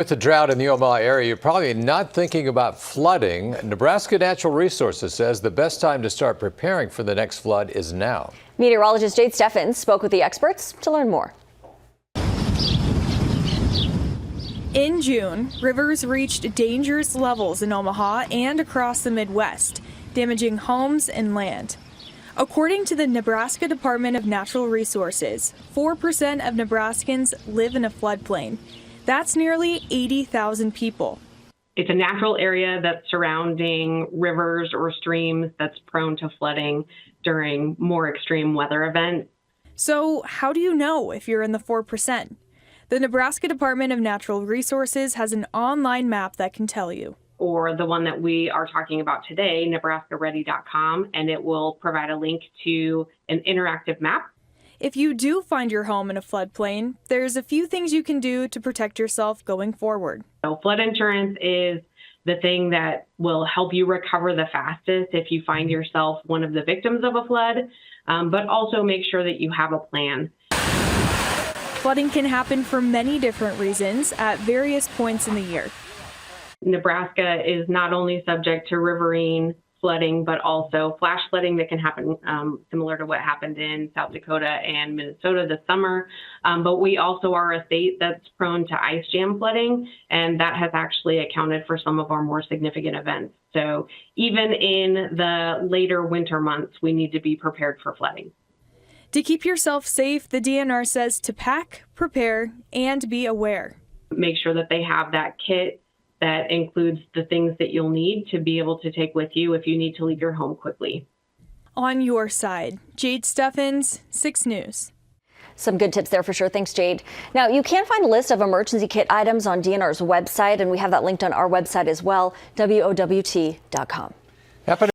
With the drought in the Omaha area, you're probably not thinking about flooding. Nebraska Natural Resources says the best time to start preparing for the next flood is now. Meteorologist Jade Steffens spoke with the experts to learn more. In June, rivers reached dangerous levels in Omaha and across the Midwest, damaging homes and land. According to the Nebraska Department of Natural Resources, 4% of Nebraskans live in a floodplain. That's nearly 80,000 people. It's a natural area that's surrounding rivers or streams that's prone to flooding during more extreme weather events. So how do you know if you're in the 4%? The Nebraska Department of Natural Resources has an online map that can tell you. Or the one that we are talking about today, nebraskaready.com, and it will provide a link to an interactive map. If you do find your home in a floodplain, there's a few things you can do to protect yourself going forward. So flood insurance is the thing that will help you recover the fastest if you find yourself one of the victims of a flood, but also make sure that you have a plan. Flooding can happen for many different reasons at various points in the year. Nebraska is not only subject to riverine flooding, but also flash flooding that can happen similar to what happened in South Dakota and Minnesota this summer. But we also are a state that's prone to ice jam flooding, and that has actually accounted for some of our more significant events. So even in the later winter months, we need to be prepared for flooding. To keep yourself safe, the DNR says to pack, prepare, and be aware. Make sure that they have that kit that includes the things that you'll need to be able to take with you if you need to leave your home quickly. On your side, Jade Steffens, 6 News. Some good tips there for sure. Thanks, Jade. Now, you can find a list of emergency kit items on DNR's website, and we have that linked on our website as well, WOWT.com.